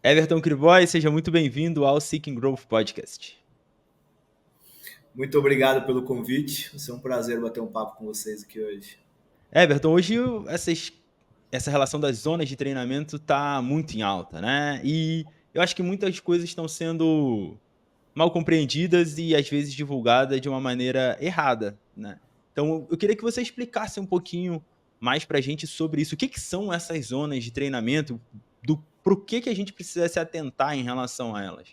Everton Criboy, seja muito bem-vindo ao Seeking Growth Podcast. Muito obrigado pelo convite. Vai ser um prazer bater um papo com vocês aqui hoje. Everton, hoje essa relação das zonas de treinamento está muito em alta, né? E eu acho que muitas coisas estão sendo mal compreendidas e às vezes divulgadas de uma maneira errada, né? Então, eu queria que você explicasse um pouquinho mais para a gente sobre isso. O que são essas zonas de treinamento? Por que a gente precisa se atentar em relação a elas?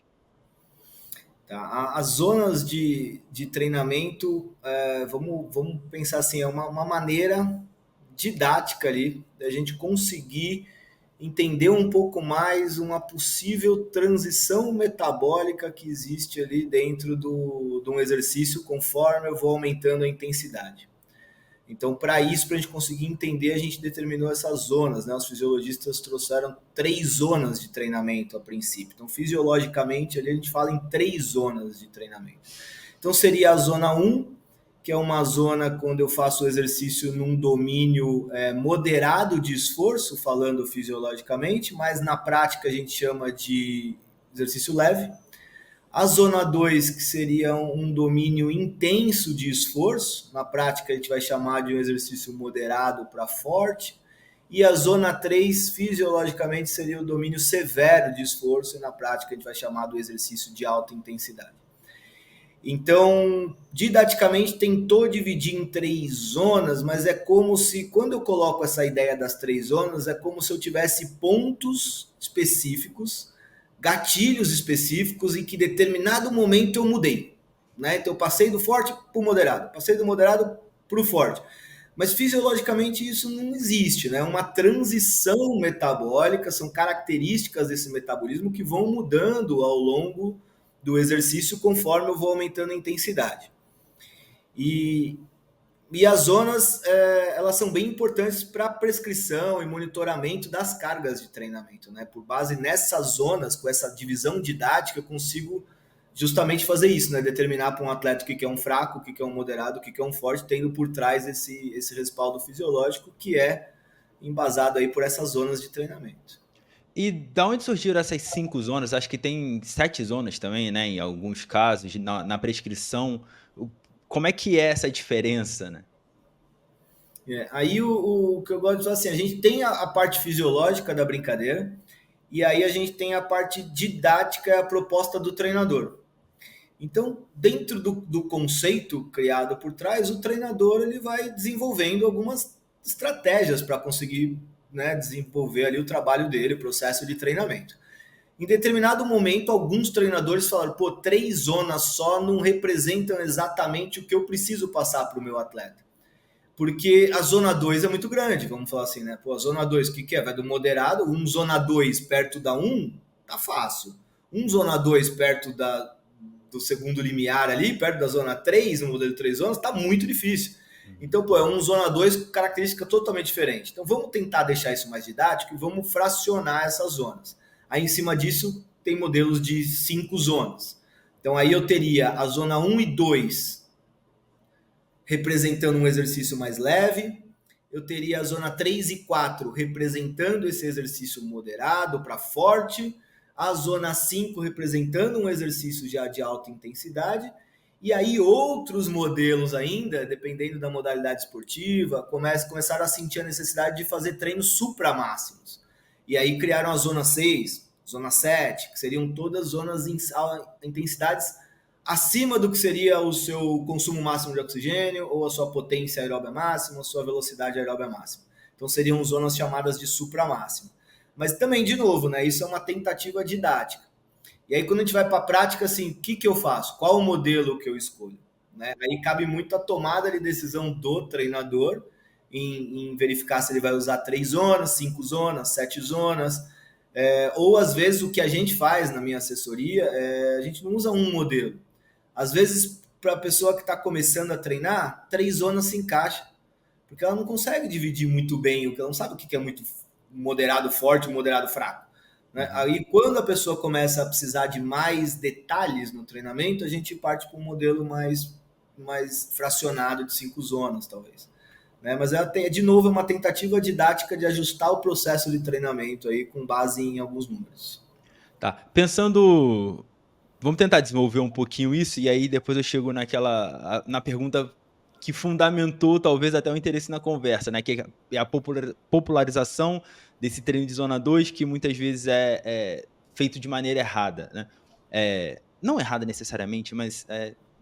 Tá? As zonas de treinamento, vamos pensar assim, é uma maneira didática ali da gente conseguir entender um pouco mais uma possível transição metabólica que existe ali dentro de um exercício conforme eu vou aumentando a intensidade. Então, para isso, para a gente conseguir entender, a gente determinou essas zonas, né? Os fisiologistas trouxeram 3 zonas de treinamento a princípio. Então, fisiologicamente, ali a gente fala em 3 zonas de treinamento. Então, seria a zona 1, que é uma zona quando eu faço o exercício num domínio moderado de esforço, falando fisiologicamente, mas na prática a gente chama de exercício leve. A zona 2, que seria um domínio intenso de esforço, na prática a gente vai chamar de um exercício moderado para forte. E a zona 3, fisiologicamente, seria o domínio severo de esforço, e na prática a gente vai chamar do exercício de alta intensidade. Então, didaticamente, tentou dividir em 3 zonas, mas é como se, quando eu coloco essa ideia das 3 zonas, é como se eu tivesse pontos específicos, gatilhos específicos em que em determinado momento eu mudei. Né? Então eu passei do forte para o moderado, passei do moderado para o forte. Mas fisiologicamente isso não existe, né? É uma transição metabólica, são características desse metabolismo que vão mudando ao longo do exercício conforme eu vou aumentando a intensidade. E as zonas, elas são bem importantes para prescrição e monitoramento das cargas de treinamento, né? Por base nessas zonas, com essa divisão didática, eu consigo justamente fazer isso, né? Determinar para um atleta o que é um fraco, o que é um moderado, o que é um forte, tendo por trás esse respaldo fisiológico que é embasado aí por essas zonas de treinamento. E da onde surgiram essas 5 zonas? Acho que tem 7 zonas também, né, em alguns casos, na prescrição. Como é que é essa diferença, né? Aí o que eu gosto de falar assim, a gente tem a parte fisiológica da brincadeira, e aí a gente tem a parte didática, a proposta do treinador. Então, dentro do conceito criado por trás, o treinador ele vai desenvolvendo algumas estratégias para conseguir, né, desenvolver ali o trabalho dele, o processo de treinamento. Em determinado momento, alguns treinadores falaram: pô, 3 zonas só não representam exatamente o que eu preciso passar para o meu atleta. Porque a zona 2 é muito grande, vamos falar assim, né? Pô, a zona 2, o que é? Vai do moderado, zona 2 perto da 1, tá fácil. Zona 2 perto do segundo limiar ali, perto da zona 3, no modelo de 3 zonas, tá muito difícil. Então, pô, é zona 2 com característica totalmente diferente. Então, vamos tentar deixar isso mais didático e vamos fracionar essas zonas. Aí, em cima disso, tem modelos de 5 zonas. Então, aí eu teria a zona 1 e 2 representando um exercício mais leve. Eu teria a zona 3 e 4 representando esse exercício moderado para forte. A zona 5 representando um exercício já de alta intensidade. E aí outros modelos ainda, dependendo da modalidade esportiva, começaram a sentir a necessidade de fazer treinos supramáximos. E aí criaram a zona 6, zona 7, que seriam todas zonas em intensidades acima do que seria o seu consumo máximo de oxigênio, ou a sua potência aeróbica máxima, ou a sua velocidade aeróbica máxima. Então seriam zonas chamadas de supramáxima. Mas também, de novo, né, isso é uma tentativa didática. E aí quando a gente vai para a prática, assim, o que eu faço? Qual o modelo que eu escolho? Né? Aí cabe muito a tomada de decisão do treinador em verificar se ele vai usar 3 zonas, 5 zonas, 7 zonas, ou às vezes o que a gente faz na minha assessoria, a gente não usa um modelo. Às vezes, para a pessoa que está começando a treinar, 3 zonas se encaixa, porque ela não consegue dividir muito bem, ela não sabe o que é muito moderado forte e moderado fraco. Né? Aí, quando a pessoa começa a precisar de mais detalhes no treinamento, a gente parte para um modelo mais fracionado de 5 zonas, talvez. Né? Mas de novo, é uma tentativa didática de ajustar o processo de treinamento aí com base em alguns números. Tá. Pensando, vamos tentar desenvolver um pouquinho isso, e aí depois eu chego na pergunta que fundamentou talvez até o interesse na conversa, né, que é a popularização desse treino de zona 2 que muitas vezes é feito de maneira errada, né. Não errada necessariamente, mas,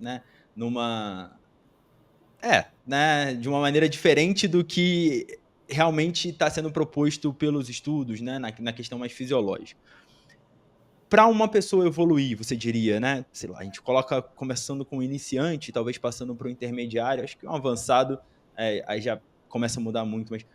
né, numa né, de uma maneira diferente do que realmente está sendo proposto pelos estudos, né, na questão mais fisiológica. Para uma pessoa evoluir, você diria, né, sei lá, a gente coloca começando com o iniciante, talvez passando para o intermediário, acho que um avançado, aí já começa a mudar muito, mas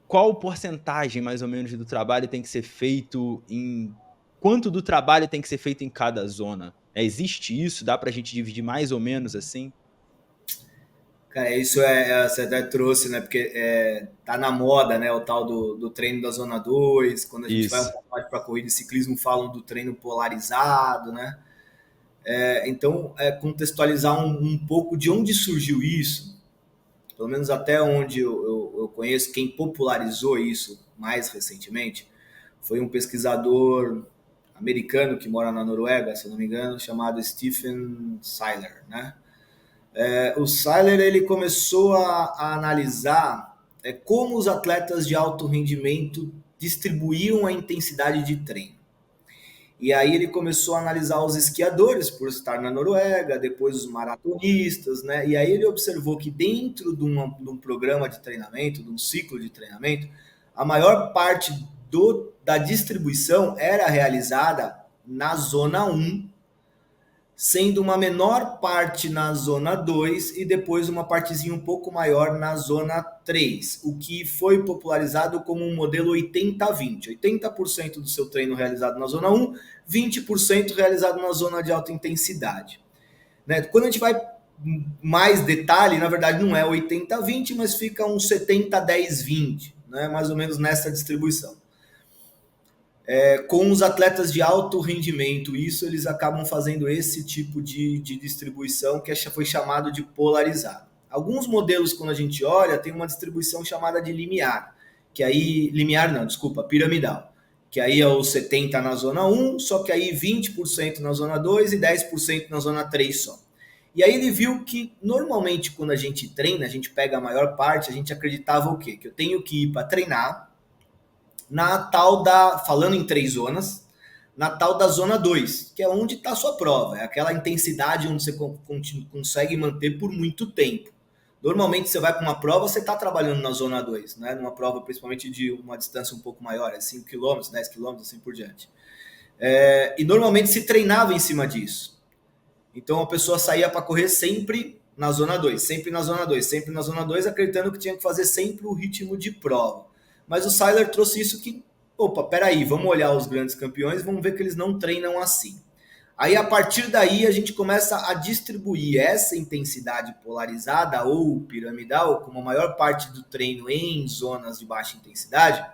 qual porcentagem mais ou menos do trabalho tem que ser feito em quanto do trabalho tem que ser feito em cada zona? Existe isso? Dá para a gente dividir mais ou menos assim? Cara, isso você até trouxe, né? Porque tá na moda, né? O tal do treino da Zona 2. Quando a gente vai um Isso. pouco mais para corrida e ciclismo, falam do treino polarizado, né? Então, contextualizar um pouco de onde surgiu isso, pelo menos até onde eu conheço, quem popularizou isso mais recentemente foi um pesquisador americano que mora na Noruega, se eu não me engano, chamado Stephen Seiler, né? O Seiler ele começou a analisar como os atletas de alto rendimento distribuíam a intensidade de treino. E aí ele começou a analisar os esquiadores, por estar na Noruega, depois os maratonistas, né? E aí ele observou que dentro de um programa de treinamento, de um ciclo de treinamento, a maior parte da distribuição era realizada na zona 1, sendo uma menor parte na zona 2 e depois uma partezinha um pouco maior na zona 3, o que foi popularizado como um modelo 80-20. 80% do seu treino realizado na zona 1, 20% realizado na zona de alta intensidade. Né? Quando a gente vai mais detalhe, na verdade não é 80-20, mas fica um 70-10-20, né? Mais ou menos nessa distribuição. Com os atletas de alto rendimento, isso eles acabam fazendo esse tipo de distribuição que foi chamado de polarizado. Alguns modelos, quando a gente olha, tem uma distribuição chamada de limiar, que aí, limiar não, desculpa, piramidal, que aí é o 70 na zona 1, só que aí 20% na zona 2 e 10% na zona 3 só. E aí ele viu que normalmente quando a gente treina, a gente pega a maior parte, a gente acreditava o quê? Que eu tenho que ir para treinar na tal falando em 3 zonas, na tal da zona 2, que é onde está a sua prova, é aquela intensidade onde você consegue manter por muito tempo. Normalmente você vai para uma prova, você está trabalhando na zona 2, né? Numa prova principalmente de uma distância um pouco maior, 5 km, 10 km, assim por diante. E normalmente se treinava em cima disso. Então a pessoa saía para correr sempre na zona 2, sempre na zona 2, sempre na zona 2, acreditando que tinha que fazer sempre o ritmo de prova. Mas o Seiler trouxe isso que, opa, peraí, vamos olhar os grandes campeões, vamos ver que eles não treinam assim. Aí, a partir daí, a gente começa a distribuir essa intensidade polarizada ou piramidal, como a maior parte do treino em zonas de baixa intensidade,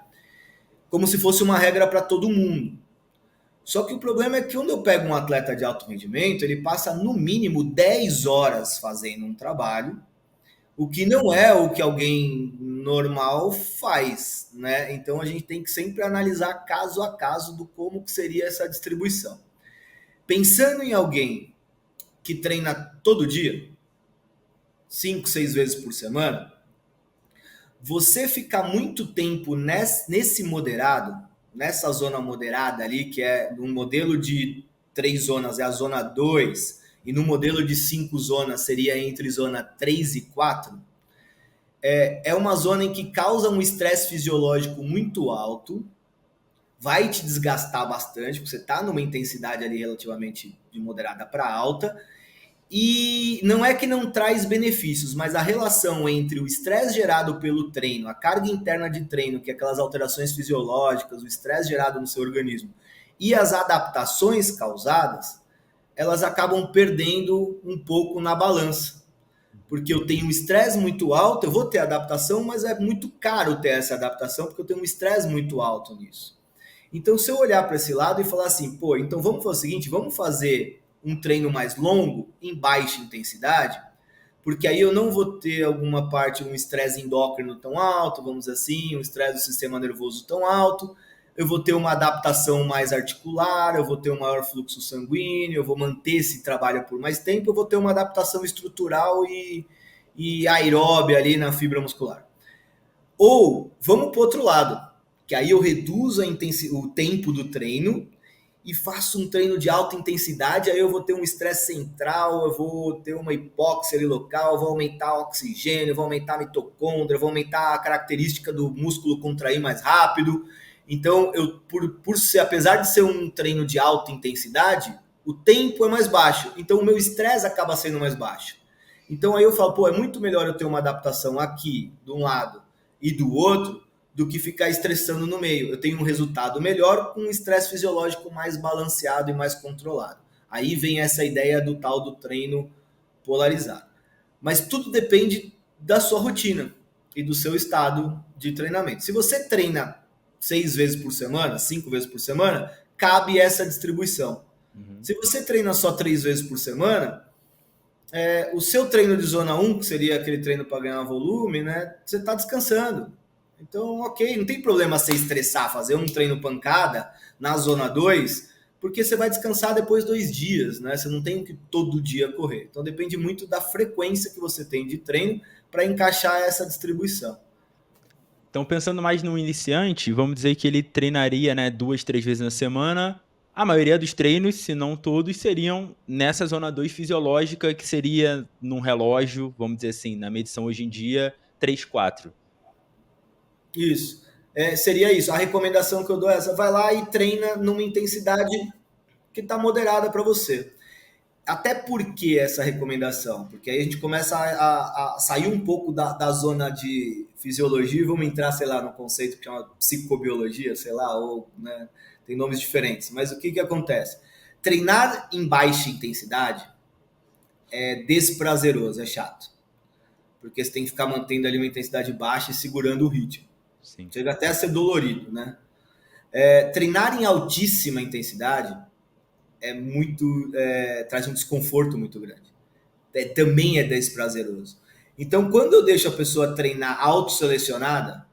como se fosse uma regra para todo mundo. Só que o problema é que quando eu pego um atleta de alto rendimento, ele passa no mínimo 10 horas fazendo um trabalho, o que não é o que alguém normal faz, né? Então a gente tem que sempre analisar caso a caso do como que seria essa distribuição. Pensando em alguém que treina todo dia, 5, 6 vezes por semana, você ficar muito tempo nesse moderado, nessa zona moderada ali, que é um modelo de 3 zonas, é a zona 2, e no modelo de 5 zonas seria entre zona 3 e 4, é uma zona em que causa um estresse fisiológico muito alto, vai te desgastar bastante, porque você está numa intensidade ali relativamente de moderada para alta, e não é que não traz benefícios, mas a relação entre o estresse gerado pelo treino, a carga interna de treino, que é aquelas alterações fisiológicas, o estresse gerado no seu organismo, e as adaptações causadas, elas acabam perdendo um pouco na balança. Porque eu tenho um estresse muito alto, eu vou ter adaptação, mas é muito caro ter essa adaptação, porque eu tenho um estresse muito alto nisso. Então, se eu olhar para esse lado e falar assim, pô, então vamos fazer o seguinte, vamos fazer um treino mais longo, em baixa intensidade, porque aí eu não vou ter alguma parte, um estresse endócrino tão alto, vamos dizer assim, um estresse do sistema nervoso tão alto, eu vou ter uma adaptação mais articular, eu vou ter um maior fluxo sanguíneo, eu vou manter esse trabalho por mais tempo, eu vou ter uma adaptação estrutural e aeróbia ali na fibra muscular. Ou vamos para o outro lado, que aí eu reduzo o tempo do treino e faço um treino de alta intensidade, aí eu vou ter um estresse central, eu vou ter uma hipóxia ali local, eu vou aumentar o oxigênio, eu vou aumentar a mitocôndria, eu vou aumentar a característica do músculo contrair mais rápido. Então, apesar de ser um treino de alta intensidade, o tempo é mais baixo, então o meu estresse acaba sendo mais baixo. Então aí eu falo, pô, é muito melhor eu ter uma adaptação aqui, de um lado, e do outro, do que ficar estressando no meio. Eu tenho um resultado melhor com um estresse fisiológico mais balanceado e mais controlado. Aí vem essa ideia do tal do treino polarizado. Mas tudo depende da sua rotina e do seu estado de treinamento. Se você treina 6 vezes por semana, 5 vezes por semana, cabe essa distribuição. Se você treina só 3 vezes por semana, o seu treino de zona 1, que seria aquele treino para ganhar volume, né? Você está descansando. Então, ok, não tem problema você estressar, fazer um treino pancada na zona 2, porque você vai descansar depois 2 dias, né? Você não tem que todo dia correr. Então depende muito da frequência que você tem de treino para encaixar essa distribuição. Então, pensando mais no iniciante, vamos dizer que ele treinaria, né, 2, 3 vezes na semana. A maioria dos treinos, se não todos, seriam nessa zona 2 fisiológica, que seria num relógio, vamos dizer assim, na medição hoje em dia, 3, 4. Isso. Seria isso. A recomendação que eu dou é essa: vai lá e treina numa intensidade que está moderada para você. Até porque essa recomendação? Porque aí a gente começa a sair um pouco da zona de fisiologia e vamos entrar, sei lá, no conceito que chama psicobiologia, sei lá, ou, né, tem nomes diferentes. Mas o que acontece? Treinar em baixa intensidade é desprazeroso, é chato. Porque você tem que ficar mantendo ali uma intensidade baixa e segurando o ritmo. Sim. Chega até a ser dolorido, né? Treinar em altíssima intensidade traz um desconforto muito grande. Também é desprazeroso. Então, quando eu deixo a pessoa treinar autoselecionada,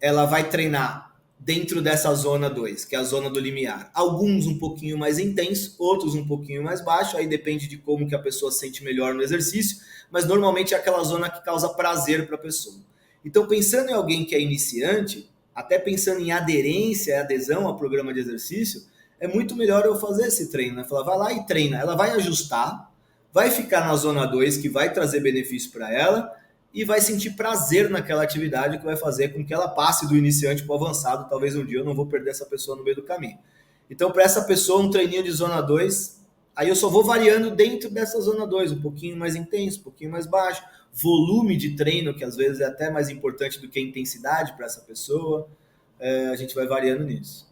ela vai treinar dentro dessa zona 2, que é a zona do limiar. Alguns um pouquinho mais intenso, outros um pouquinho mais baixo, aí depende de como que a pessoa se sente melhor no exercício, mas normalmente é aquela zona que causa prazer para a pessoa. Então, pensando em alguém que é iniciante, até pensando em aderência e adesão ao programa de exercício, é muito melhor eu fazer esse treino, né? Falar, vai lá e treina. Ela vai ajustar, vai ficar na zona 2, que vai trazer benefício para ela, e vai sentir prazer naquela atividade que vai fazer com que ela passe do iniciante para o avançado. Talvez um dia eu não vou perder essa pessoa no meio do caminho. Então, para essa pessoa, um treininho de zona 2, aí eu só vou variando dentro dessa zona 2, um pouquinho mais intenso, um pouquinho mais baixo, volume de treino, que às vezes é até mais importante do que a intensidade para essa pessoa, a gente vai variando nisso.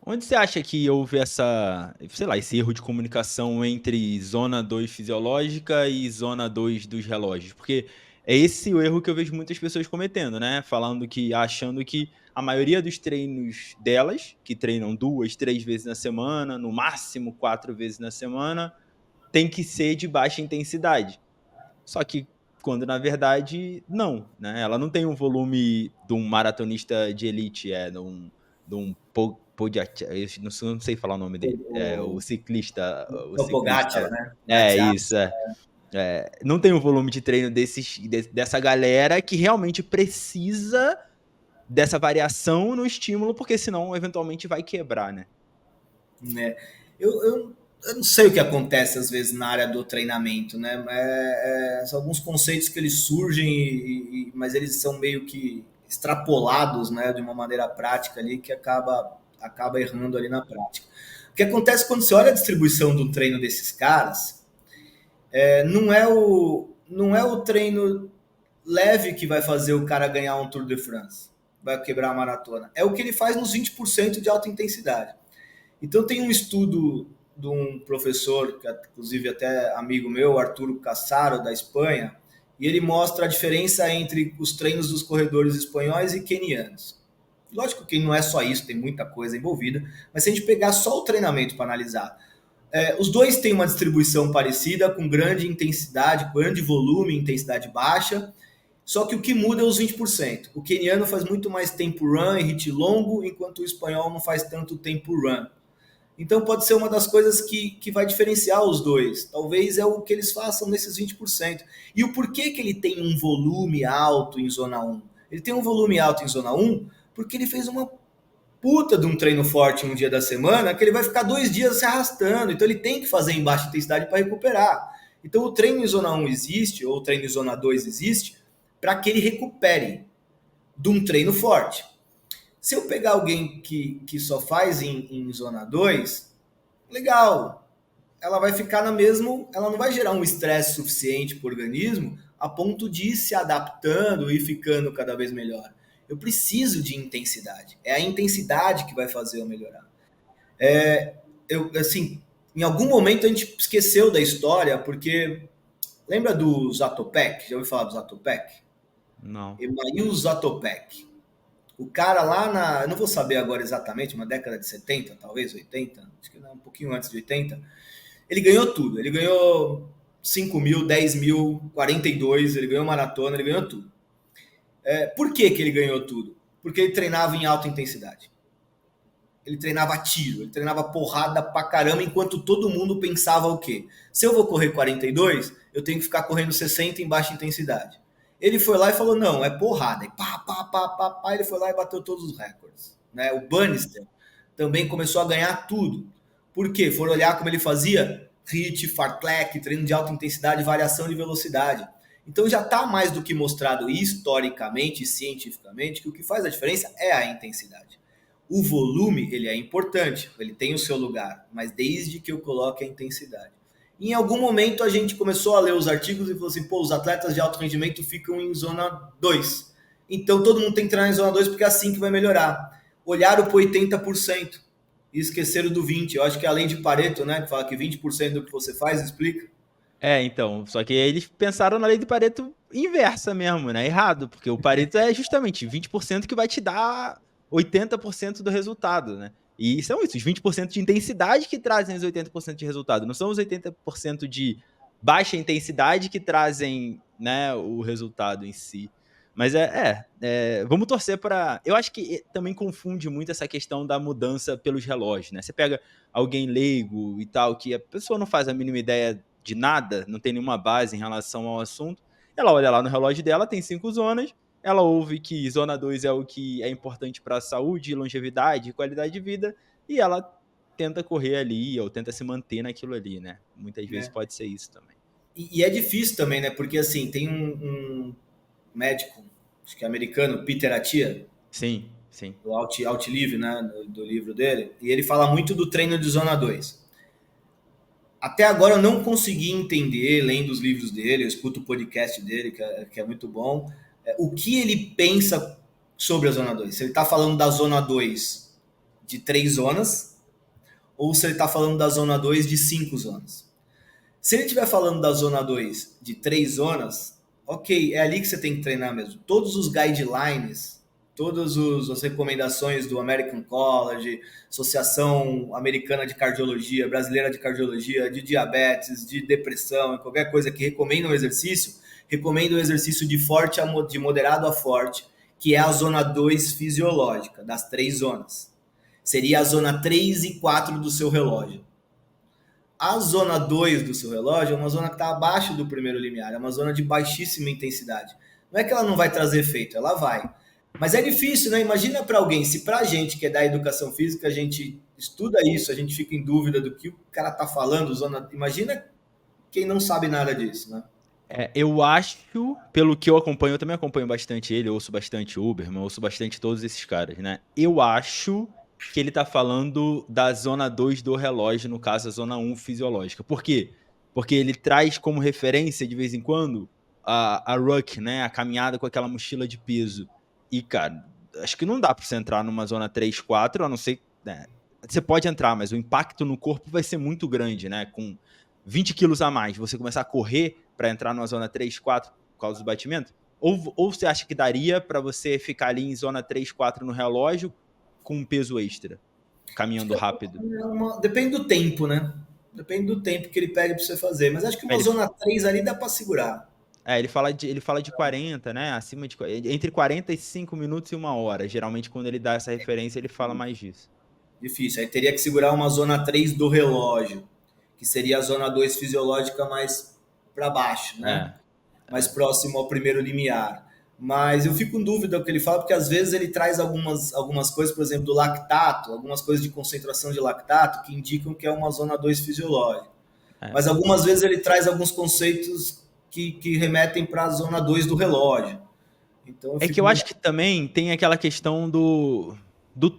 Onde você acha que houve sei lá, esse erro de comunicação entre zona 2 fisiológica e zona 2 dos relógios? Porque é esse o erro que eu vejo muitas pessoas cometendo, né? Achando que a maioria dos treinos delas, que treinam 2, 3 vezes na semana, no máximo 4 vezes na semana, tem que ser de baixa intensidade. Só que quando na verdade não, né? Ela não tem um volume de um maratonista de elite, de um eu não sei falar o nome dele, o ciclista, O Pogacar, né? Isso, não tem um volume de treino dessa galera que realmente precisa dessa variação no estímulo, porque senão eventualmente vai quebrar, né? Eu não sei o que acontece às vezes na área do treinamento, né? São alguns conceitos que eles surgem, mas eles são meio que extrapolados, né, de uma maneira prática ali que acaba errando ali na prática. O que acontece quando você olha a distribuição do treino desses caras, não é o treino leve que vai fazer o cara ganhar um Tour de France, vai quebrar a maratona. É o que ele faz nos 20% de alta intensidade. Então tem um estudo de um professor, que é, inclusive até amigo meu, Arturo Cassaro, da Espanha, e ele mostra a diferença entre os treinos dos corredores espanhóis e quenianos. Lógico que não é só isso, tem muita coisa envolvida, mas se a gente pegar só o treinamento para analisar, os dois têm uma distribuição parecida, com grande intensidade, grande volume, intensidade baixa, Só que o que muda é os 20%. O queniano faz muito mais tempo run e hit longo, enquanto o espanhol não faz tanto tempo run. Então pode ser uma das coisas que vai diferenciar os dois. Talvez é o que eles façam nesses 20%. E o porquê que ele tem um volume alto em zona um? Ele tem um volume alto em zona um porque ele fez uma puta de um treino forte um dia da semana que ele vai ficar 2 dias se arrastando. Então ele tem que fazer em baixa intensidade para recuperar. Então o treino em zona um existe, ou o treino em zona 2 existe, para que ele recupere de um treino forte. Se eu pegar alguém que só faz em zona 2, legal. Ela vai ficar na mesma. Ela não vai gerar um estresse suficiente para o organismo a ponto de ir se adaptando e ficando cada vez melhor. Eu preciso de intensidade. É a intensidade que vai fazer eu melhorar. Assim, em algum momento a gente esqueceu da história, porque lembra do Zatopek? Já ouviu falar do Zatopek? Não. Email Zatopek. O cara lá eu não vou saber agora exatamente, uma década de 70, talvez 80, acho que não, um pouquinho antes de 80, ele ganhou tudo. Ele ganhou 5 mil, 10 mil, 42, ele ganhou maratona, ele ganhou tudo. Por que ele ganhou tudo? Porque ele treinava em alta intensidade. Ele treinava tiro, ele treinava porrada pra caramba, enquanto todo mundo pensava o quê? Se eu vou correr 42, eu tenho que ficar correndo 60 em baixa intensidade. Ele foi lá e falou, não, é porrada. E pá, ele foi lá e bateu todos os recordes. Né? O Bannister também começou a ganhar tudo. Por quê? Foram olhar como ele fazia HIIT, fartlek, treino de alta intensidade, variação de velocidade. Então já está mais do que mostrado historicamente e cientificamente que o que faz a diferença é a intensidade. O volume, ele é importante, ele tem o seu lugar, mas desde que eu coloque a intensidade. Em algum momento a gente começou a ler os artigos e falou assim, pô, os atletas de alto rendimento ficam em zona 2. Então todo mundo tem que treinar em zona 2 porque é assim que vai melhorar. Olharam para 80% e esqueceram do 20%. Eu acho que além de Pareto, né, que fala que 20% do que você faz, explica. Então, só que eles pensaram na lei de Pareto inversa mesmo, né? Errado, porque o Pareto é justamente 20% que vai te dar 80% do resultado, né? E são isso, os 20% de intensidade que trazem os 80% de resultado. Não são os 80% de baixa intensidade que trazem, né, o resultado em si. Mas vamos torcer para. Eu acho que também confunde muito essa questão da mudança pelos relógios, né? Você pega alguém leigo e tal, que a pessoa não faz a mínima ideia de nada, não tem nenhuma base em relação ao assunto. Ela olha lá no relógio dela, tem 5 zonas, ela ouve que zona 2 é o que é importante para a saúde, longevidade e qualidade de vida, e ela tenta correr ali, ou tenta se manter naquilo ali, né? Muitas vezes É. pode ser isso também. E é difícil também, né? Porque assim, tem um médico, acho que é americano, Peter Attia, Sim, sim. do Outlive, né, do livro dele, e ele fala muito do treino de zona 2. Até agora eu não consegui entender, lendo os livros dele, eu escuto o podcast dele, que é muito bom, o que ele pensa sobre a zona 2. Se ele está falando da zona 2 de 3 zonas, ou se ele está falando da zona 2 de 5 zonas. Se ele estiver falando da zona 2 de 3 zonas, ok, é ali que você tem que treinar mesmo. Todos os guidelines, todas as recomendações do American College, Associação Americana de Cardiologia, Brasileira de Cardiologia, de diabetes, de depressão, qualquer coisa que recomenda um exercício, recomenda um exercício de moderado a forte, que é a zona 2 fisiológica, das 3 zonas. Seria a zona 3 e 4 do seu relógio. A zona 2 do seu relógio é uma zona que está abaixo do primeiro limiar, é uma zona de baixíssima intensidade. Não é que ela não vai trazer efeito, ela vai. Mas é difícil, né? Imagina para alguém, se para a gente que é da educação física, a gente estuda isso, a gente fica em dúvida do que o cara está falando, imagina quem não sabe nada disso, né? Eu acho, pelo que eu acompanho, eu também acompanho bastante ele, eu ouço bastante Uberman, ouço bastante todos esses caras, né? Eu acho que ele tá falando da zona 2 do relógio, no caso a zona 1 fisiológica. Por quê? Porque ele traz como referência, de vez em quando, a ruck, né? A caminhada com aquela mochila de peso. E, cara, acho que não dá pra você entrar numa zona 3, 4, a não ser... Né? Você pode entrar, mas o impacto no corpo vai ser muito grande, né? Com 20 quilos a mais, você começar a correr para entrar numa zona 3, 4 por causa do batimento? Ou você acha que daria para você ficar ali em zona 3, 4 no relógio com um peso extra, caminhando rápido? Depende do tempo, né? Depende do tempo que ele pede para você fazer. Mas acho que uma Ele, zona 3 ali dá para segurar. ele fala de 40, né? Acima de entre 45 minutos e 1 hora. Geralmente, quando ele dá essa referência, ele fala mais disso. Difícil. Aí teria que segurar uma zona 3 do relógio, que seria a zona 2 fisiológica mais para baixo, né? É, Mais é. próximo ao primeiro limiar. Mas eu fico em dúvida o que ele fala, porque às vezes ele traz algumas coisas, por exemplo, do lactato, algumas coisas de concentração de lactato que indicam que é uma zona 2 fisiológica. É. Mas algumas vezes ele traz alguns conceitos que remetem para a zona 2 do relógio. Então eu É que fico eu meio. acho que também tem aquela questão do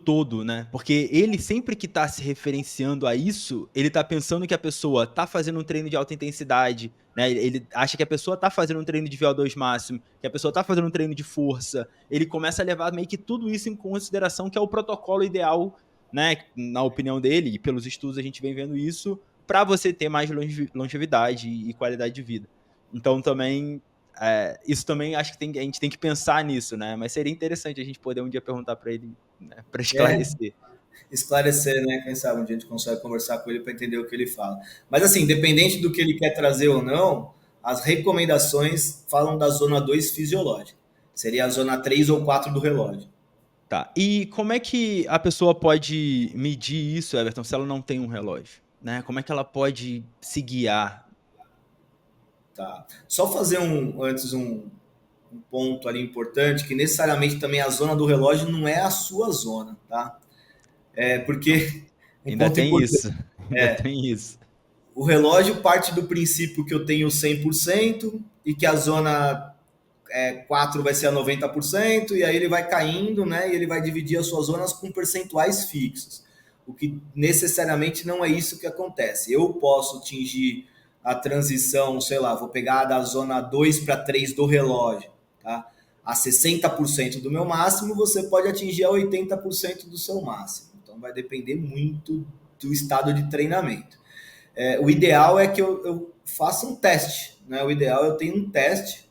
todo, né? Porque ele sempre que tá se referenciando a isso, ele tá pensando que a pessoa tá fazendo um treino de alta intensidade, né? Ele acha que a pessoa tá fazendo um treino de VO2 máximo, que a pessoa tá fazendo um treino de força. Ele começa a levar meio que tudo isso em consideração, que é o protocolo ideal, né? Na opinião dele, e pelos estudos a gente vem vendo isso, para você ter mais longevidade e qualidade de vida. Então também isso também acho que a gente tem que pensar nisso, né? Mas seria interessante a gente poder um dia perguntar para ele, né, para É, esclarecer. esclarecer, né? Quem sabe um dia a gente consegue conversar com ele para entender o que ele fala. Mas assim, independente do que ele quer trazer ou não, as recomendações falam da zona 2 fisiológica. Seria a zona 3 ou 4 do relógio. Tá. E como é que a pessoa pode medir isso, Everton, se ela não tem um relógio? Né? Como é que ela pode se guiar? Tá. Só fazer um ponto ali importante, que necessariamente também a zona do relógio não é a sua zona, tá? É porque um Ainda ponto tem importante isso. Ainda tem isso. o relógio parte do princípio que eu tenho 100% e que a zona 4 vai ser a 90%, e aí ele vai caindo, né? E ele vai dividir as suas zonas com percentuais fixos. O que necessariamente não é isso que acontece. Eu posso atingir a transição, sei lá, vou pegar da zona 2 para 3 do relógio, tá? A 60% do meu máximo, você pode atingir a 80% do seu máximo. Então vai depender muito do estado de treinamento. O ideal é que eu faça um teste, né? O ideal é eu tenho um teste.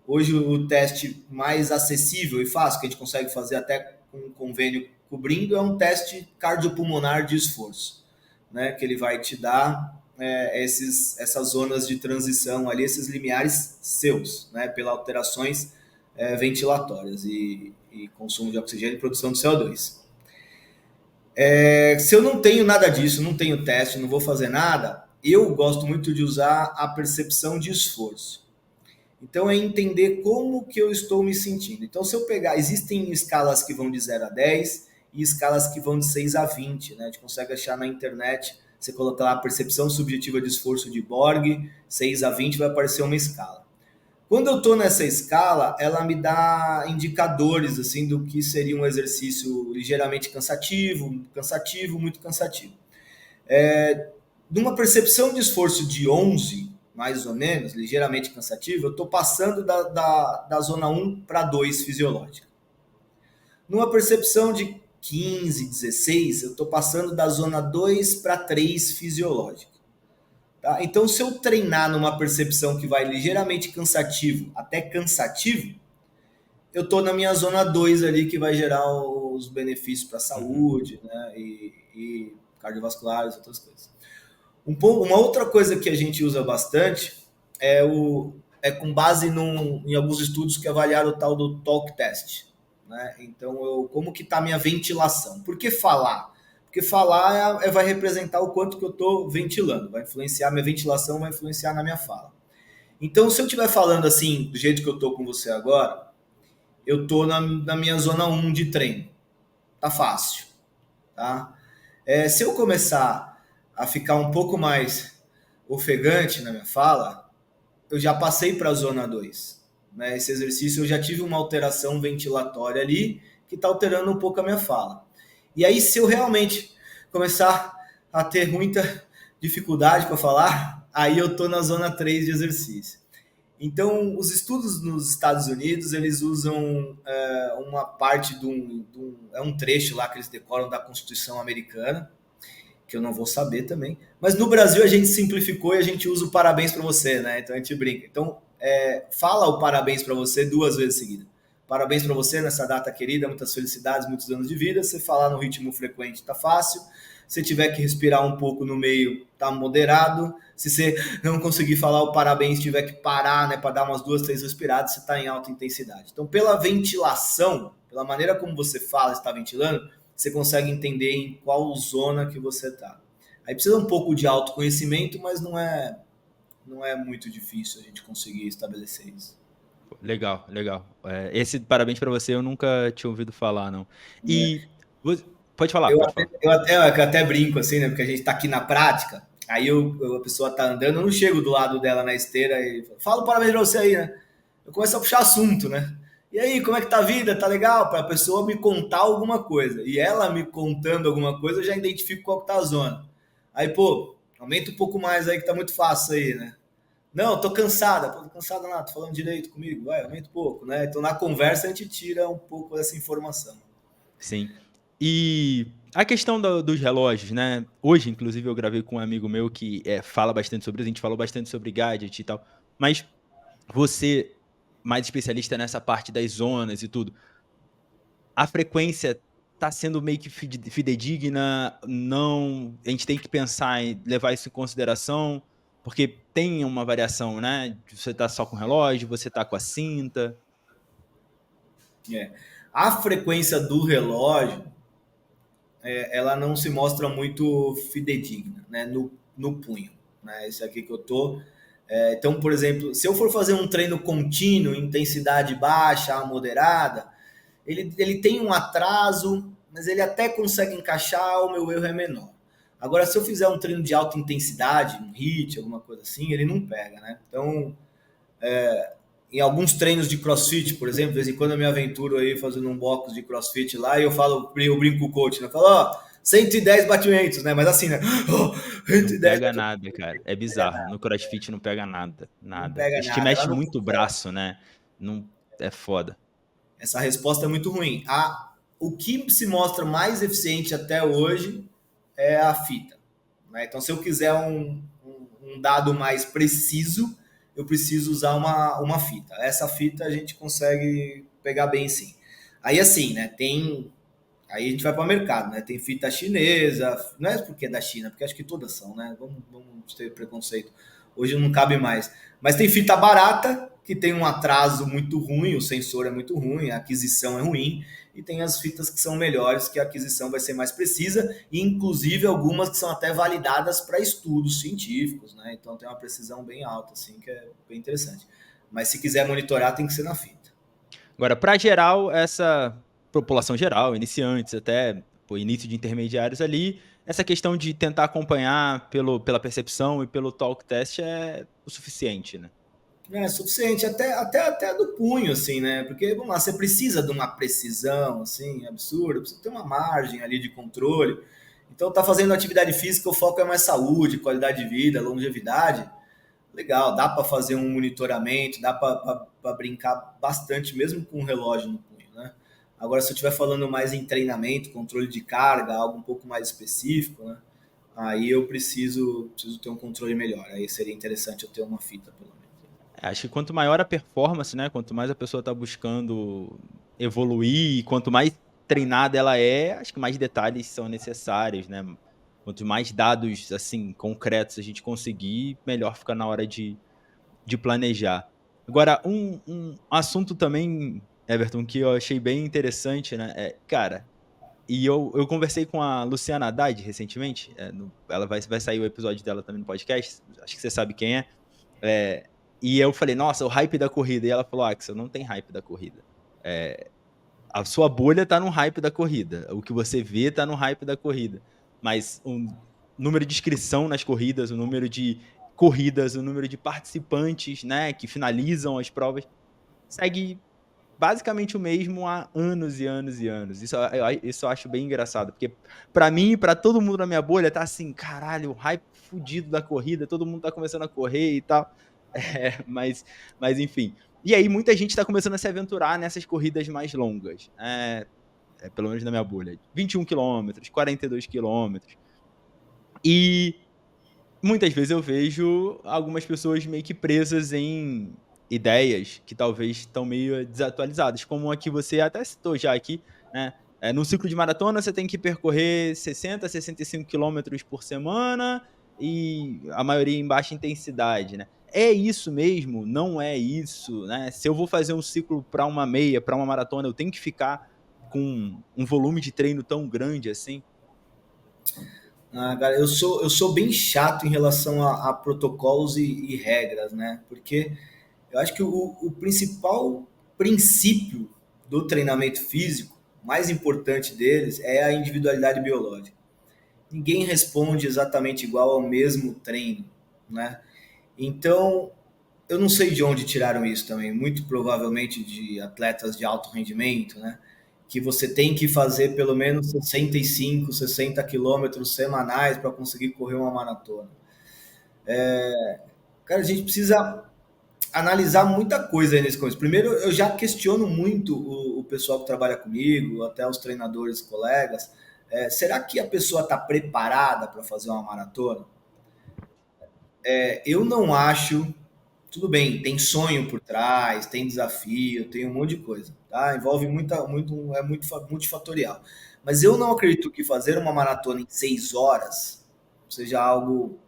Hoje o teste mais acessível e fácil, que a gente consegue fazer até com um convênio cobrindo, é um teste cardiopulmonar de esforço, né? Que ele vai te dar essas zonas de transição ali, esses limiares seus, né? Pelas alterações ventilatórias e consumo de oxigênio e produção de CO2. Se eu não tenho nada disso, não tenho teste, não vou fazer nada, eu gosto muito de usar a percepção de esforço. Então é entender como que eu estou me sentindo. Então se eu pegar, existem escalas que vão de 0 a 10 e escalas que vão de 6 a 20, né? A gente consegue achar na internet, você colocar lá a percepção subjetiva de esforço de Borg, 6 a 20 vai aparecer uma escala. Quando eu estou nessa escala, ela me dá indicadores assim do que seria um exercício ligeiramente cansativo, cansativo, muito cansativo. Numa percepção de esforço de 11, mais ou menos, ligeiramente cansativo, eu estou passando da zona 1 para 2 fisiológica. Numa percepção de 15, 16, eu estou passando da zona 2 para 3 fisiológica. Tá? Então, se eu treinar numa percepção que vai ligeiramente cansativo até cansativo, eu estou na minha zona 2 ali, que vai gerar os benefícios para a Uhum. saúde, né? E cardiovasculares e outras coisas. Uma outra coisa que a gente usa bastante é com base em alguns estudos que avaliaram o tal do talk test. Né? Então, como que está a minha ventilação? Por que falar? Porque falar vai representar o quanto que eu estou ventilando, vai influenciar minha ventilação, vai influenciar na minha fala. Então, se eu estiver falando assim, do jeito que eu estou com você agora, eu estou na minha zona 1 de treino. Tá fácil. Tá? Se eu começar a ficar um pouco mais ofegante na minha fala, eu já passei para a zona 2. Né? Esse exercício eu já tive uma alteração ventilatória ali que está alterando um pouco a minha fala. E aí, se eu realmente começar a ter muita dificuldade para falar, aí eu estou na zona 3 de exercício. Então, os estudos nos Estados Unidos, eles usam uma parte é um trecho lá que eles decoram da Constituição Americana, que eu não vou saber também. Mas no Brasil a gente simplificou e a gente usa o parabéns para você, né? Então a gente brinca. Então, fala o parabéns para você 2 vezes seguidas. Parabéns para você nessa data querida, muitas felicidades, muitos anos de vida. Se falar no ritmo frequente tá fácil. Se tiver que respirar um pouco no meio, tá moderado. Se você não conseguir falar o parabéns, tiver que parar, né, para dar umas 2, 3 respiradas, você está em alta intensidade. Então, pela ventilação, pela maneira como você fala, está ventilando, você consegue entender em qual zona que você está. Aí precisa um pouco de autoconhecimento, mas não é muito difícil a gente conseguir estabelecer isso. Legal, legal. Esse parabéns pra você eu nunca tinha ouvido falar, não. É. E vo pode falar, Eu pode até, falar. eu até brinco assim, né? Porque a gente tá aqui na prática, aí a pessoa tá andando, eu não chego do lado dela na esteira e falo parabéns pra você aí, né? Eu começo a puxar assunto, né? E aí, como é que tá a vida? Tá legal? Pra pessoa me contar alguma coisa. E ela me contando alguma coisa, eu já identifico qual que tá a zona. Aí, pô, aumenta um pouco mais aí que tá muito fácil aí, né? Não, tô cansada. Pô, tô cansada nada, tô falando direito comigo. Vai, aumenta um pouco, né? Então na conversa a gente tira um pouco dessa informação. Sim. E a questão dos relógios, né? Hoje, inclusive, eu gravei com um amigo meu que fala bastante sobre isso, a gente falou bastante sobre gadget e tal. Mas você, mais especialista nessa parte das zonas e tudo, a frequência tá sendo meio que fidedigna? Não, a gente tem que pensar em levar isso em consideração, porque tem uma variação, né? Você tá só com o relógio, você tá com a cinta. É. A frequência do relógio, ela não se mostra muito fidedigna, né, no punho. Né? Esse aqui que eu tô. Então, por exemplo, se eu for fazer um treino contínuo, intensidade baixa, moderada, ele tem um atraso, mas ele até consegue encaixar, o meu erro é menor. Agora, se eu fizer um treino de alta intensidade, um HIIT, alguma coisa assim, ele não pega, né? Então, em alguns treinos de CrossFit, por exemplo, de vez em quando eu me aventuro aí fazendo um box de CrossFit lá e eu brinco com o coach, né? Eu falo, ó, 110 batimentos, né? Mas assim, né? Oh, Não 110 pega batimentos, nada, cara. É bizarro. No CrossFit não pega nada, não nada. A pega gente nada, ela mexe não muito o consegue. braço, né? Não, é foda. Essa resposta é muito ruim. O que se mostra mais eficiente até hoje é a fita. Né? Então, se eu quiser um dado mais preciso, eu preciso usar uma fita. Essa fita a gente consegue pegar bem sim. Aí assim, né? Aí a gente vai para o mercado, né? Tem fita chinesa, não é porque é da China, porque acho que todas são, né? Vamos ter preconceito. Hoje não cabe mais. Mas tem fita barata, que tem um atraso muito ruim, o sensor é muito ruim, a aquisição é ruim, e tem as fitas que são melhores, que a aquisição vai ser mais precisa, e inclusive algumas que são até validadas para estudos científicos, né? Então tem uma precisão bem alta, assim, que é bem interessante. Mas se quiser monitorar, tem que ser na fita. Agora, para geral, essa população geral, iniciantes até pô, início de intermediários ali, essa questão de tentar acompanhar pela percepção e pelo talk test é o suficiente, né? É suficiente, até do punho, assim, né? Porque, vamos lá, você precisa de uma precisão, assim, absurda, precisa ter uma margem ali de controle. Então, tá fazendo atividade física, o foco é mais saúde, qualidade de vida, longevidade. Legal, dá para fazer um monitoramento, dá para brincar bastante, mesmo com o relógio no punho, né? Agora, se eu estiver falando mais em treinamento, controle de carga, algo um pouco mais específico, né? Aí eu preciso ter um controle melhor. Aí seria interessante eu ter uma fita, pelo menos. Acho que quanto maior a performance, né, quanto mais a pessoa está buscando evoluir, e quanto mais treinada ela é, acho que mais detalhes são necessários, né? Quanto mais dados, assim, concretos a gente conseguir, melhor fica na hora de planejar. Agora, um assunto também, Everton, que eu achei bem interessante, né? Cara, e eu conversei com a Luciana Haddad recentemente, ela vai sair o episódio dela também no podcast, acho que você sabe quem é. E eu falei, nossa, o hype da corrida. E ela falou, Axel, não tem hype da corrida. A sua bolha tá no hype da corrida. O que você vê tá no hype da corrida. Mas o número de inscrição nas corridas, o número de corridas, o número de participantes, né, que finalizam as provas, segue basicamente o mesmo há anos e anos e anos. Isso eu acho bem engraçado, porque pra mim e pra todo mundo na minha bolha tá assim, caralho, o hype fudido da corrida, todo mundo tá começando a correr e tal. Mas enfim. E aí muita gente tá começando a se aventurar nessas corridas mais longas. Pelo menos na minha bolha. 21 quilômetros, 42 quilômetros. E muitas vezes eu vejo algumas pessoas meio que presas em ideias que talvez estão meio desatualizadas, como a que você até citou já aqui, né, no ciclo de maratona você tem que percorrer 60, 65 quilômetros por semana e a maioria em baixa intensidade, né. É isso mesmo? Não é isso, né? Se eu vou fazer um ciclo para uma meia, para uma maratona, eu tenho que ficar com um volume de treino tão grande assim? Ah, cara, eu sou bem chato em relação a protocolos e regras, né? Porque eu acho que o principal princípio do treinamento físico, mais importante deles, é a individualidade biológica. Ninguém responde exatamente igual ao mesmo treino, né? Então, eu não sei de onde tiraram isso também, muito provavelmente de atletas de alto rendimento, né? Que você tem que fazer pelo menos 65, 60 quilômetros semanais para conseguir correr uma maratona. Cara, a gente precisa analisar muita coisa aí nesse começo. Primeiro, eu já questiono muito o pessoal que trabalha comigo, até os treinadores, colegas. Será que a pessoa está preparada para fazer uma maratona? Eu não acho. Tudo bem, tem sonho por trás, tem desafio, tem um monte de coisa, tá? Envolve muito multifatorial. Mas eu não acredito que fazer uma maratona em 6 horas seja algo